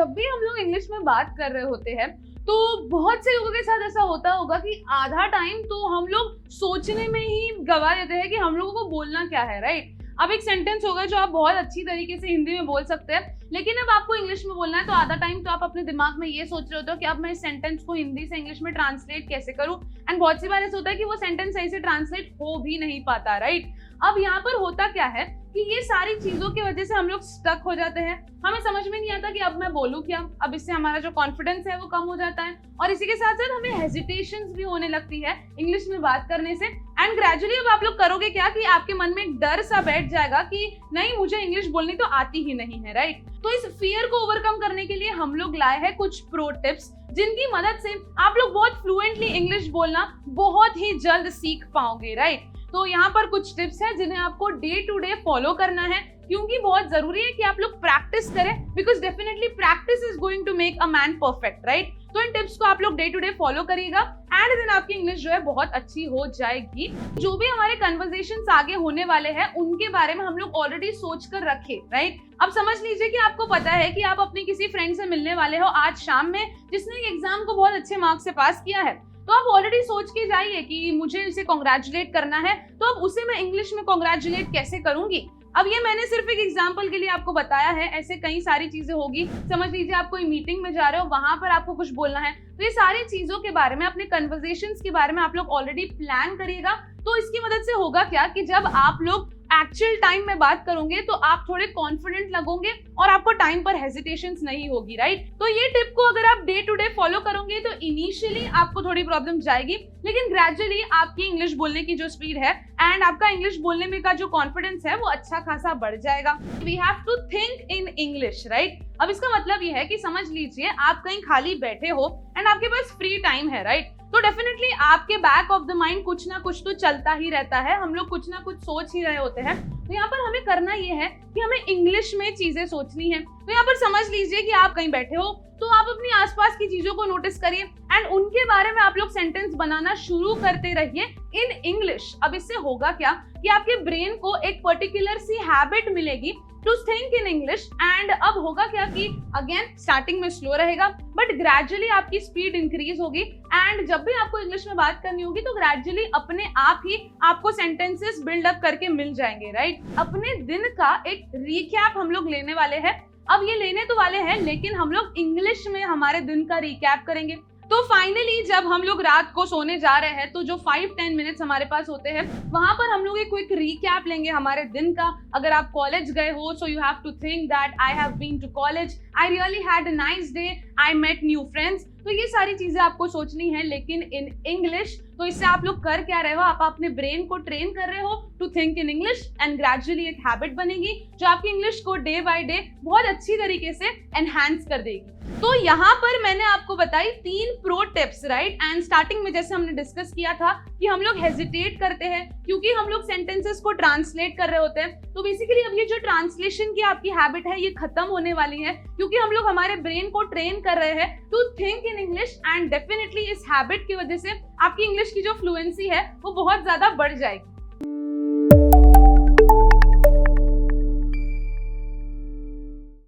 जब भी हम लोग इंग्लिश में बात कर रहे होते हैं तो बहुत से लोगों के साथ ऐसा होता होगा कि आधा टाइम तो हम लोग सोचने में ही गवा देते हैं कि हम लोगों को बोलना क्या है, राइट। अब एक सेंटेंस होगा जो आप बहुत अच्छी तरीके से हिंदी में बोल सकते हैं, लेकिन अब आपको इंग्लिश में बोलना है तो आधा टाइम तो आप अपने दिमाग में ये सोच रहे होते हो कि अब मैं इस सेंटेंस को हिंदी से इंग्लिश में ट्रांसलेट कैसे करूं। एंड बहुत सी बार ऐसा होता है कि वो सेंटेंस सही से ट्रांसलेट हो भी नहीं पाता, राइट। अब यहाँ पर होता क्या है कि ये सारी चीजों की वजह से हम लोग स्टक हो जाते हैं, हमें समझ में नहीं आता कि अब मैं बोलूं क्या। अब इससे हमारा जो कॉन्फिडेंस है वो कम हो जाता है और इसी के साथ साथ हमें हेजिटेशंस भी होने लगती है इंग्लिश में बात करने से। एंड ग्रेजुअली अब आप लोग करोगे क्या कि आपके मन में एक डर सा बैठ जाएगा कि नहीं, मुझे इंग्लिश बोलनी तो आती ही नहीं है, राइट। तो इस फियर को ओवरकम करने के लिए हम लोग लाए हैं कुछ प्रो टिप्स जिनकी मदद से आप लोग बहुत फ्लुएंटली इंग्लिश बोलना बहुत ही जल्द सीख पाओगे, राइट। तो यहाँ पर कुछ टिप्स हैं जिन्हें आपको डे टू डे फॉलो करना है, क्योंकि बहुत जरूरी है कि आप लोग प्रैक्टिस करें, because definitely practice is going to make a man perfect, right. तो इन टिप्स को आप लोग डे टू डे फॉलो करिएगा एंड देन आपकी इंग्लिश जो है बहुत अच्छी हो जाएगी। जो भी हमारे कन्वर्सेशंस आगे होने वाले हैं उनके बारे में हम लोग ऑलरेडी सोच कर रखे, राइट। अब समझ लीजिए कि आपको पता है कि आप अपने किसी फ्रेंड से मिलने वाले हो आज शाम में, जिसने एग्जाम को बहुत अच्छे मार्क्स से पास किया है। तो आप ऑलरेडी सोच के जाइए कि मुझे उसे कॉन्ग्रेचुलेट करना है, तो अब उसे मैं इंग्लिश में कॉन्ग्रेचुलेट कैसे करूंगी। अब ये मैंने सिर्फ एक एग्जांपल के लिए आपको बताया है, ऐसे कई सारी चीजें होगी। समझ लीजिए आप कोई मीटिंग में जा रहे हो, वहां पर आपको कुछ बोलना है, तो ये सारी चीजों के बारे में, अपने कन्वर्सेशंस के बारे में आप लोग ऑलरेडी प्लान करिएगा। तो इसकी मदद से होगा क्या कि जब आप लोग एक्चुअल टाइम में बात करोगे तो आप थोड़े कॉन्फिडेंट लगोगे और आपको टाइम पर हेजिटेशंस नहीं होगी, राइट। तो ये टिप को अगर आप डे टू डे फॉलो करोगे तो इनिशियली आपको थोड़ी प्रॉब्लम जाएगी, लेकिन ग्रेजुअली आपकी इंग्लिश बोलने की जो स्पीड है एंड आपका इंग्लिश बोलने में का जो कॉन्फिडेंस है वो अच्छा खासा बढ़ जाएगा। We have to think in English, right. अब इसका मतलब ये है कि समझ लीजिए आप कहीं खाली बैठे हो एंड आपके पास फ्री टाइम है, राइट। तो डेफिनेटली आपके बैक ऑफ द माइंड कुछ ना कुछ तो चलता ही रहता है, हम लोग कुछ ना कुछ सोच ही रहे होते हैं। तो यहाँ पर हमें करना ये है कि हमें इंग्लिश में चीजें सोचनी है। तो यहाँ पर समझ लीजिए कि आप कहीं बैठे हो तो आप अपनी आसपास की चीजों को नोटिस करिए एंड उनके बारे में आप लोग सेंटेंस बनाना शुरू करते रहिए इन इंग्लिश। अब इससे होगा क्या कि आपके ब्रेन को एक पर्टिकुलर सी हैबिट मिलेगी to think in English. And अब होगा क्या कि अगेन स्टार्टिंग में स्लो रहेगा बट ग्रेजुअली आपकी स्पीड इंक्रीज होगी एंड जब भी आपको इंग्लिश में बात करनी होगी तो ग्रेजुअली अपने आप ही आपको सेंटेंसेस बिल्ड अप करके मिल जाएंगे, राइट। अपने दिन का एक रिकैप हम लोग लेने वाले हैं। अब ये लेने तो वाले हैं लेकिन हम लोग इंग्लिश में हमारे दिन का रिकैप करेंगे। तो फाइनली जब हम लोग रात को सोने जा रहे हैं तो जो 5-10 मिनट्स हमारे पास होते हैं वहां पर हम लोग एक क्विक रिकैप लेंगे हमारे दिन का। अगर आप कॉलेज गए हो so you have to think that I have been to college, I really had a nice day, I met new friends. तो ये सारी चीजें आपको सोचनी है लेकिन इन इंग्लिश। तो इससे आप लोग कर क्या रहे हो, आप अपने ब्रेन को ट्रेन कर रहे हो to think in English and gradually एक हैबिट बनेगी जो आपकी इंग्लिश को डे बाय डे बहुत अच्छी तरीके से एनहांस कर देगी। तो यहाँ पर मैंने आपको बताई 3 pro tips, right. And starting में जैसे हमने डिस्कस किया था कि हम लोग हेजिटेट करते हैं क्योंकि हम लोग सेंटेंसेस को ट्रांसलेट कर रहे होते हैं। तो बेसिकली अब ये जो ट्रांसलेशन की आपकी हैबिट है ये खत्म होने वाली है क्योंकि हम लोग हमारे ब्रेन को ट्रेन कर रहे हैं to think in English and definitely इस हैबिट की वजह से आपकी इंग्लिश की जो फ्लुएंसी है वो बहुत ज्यादा बढ़ जाएगी।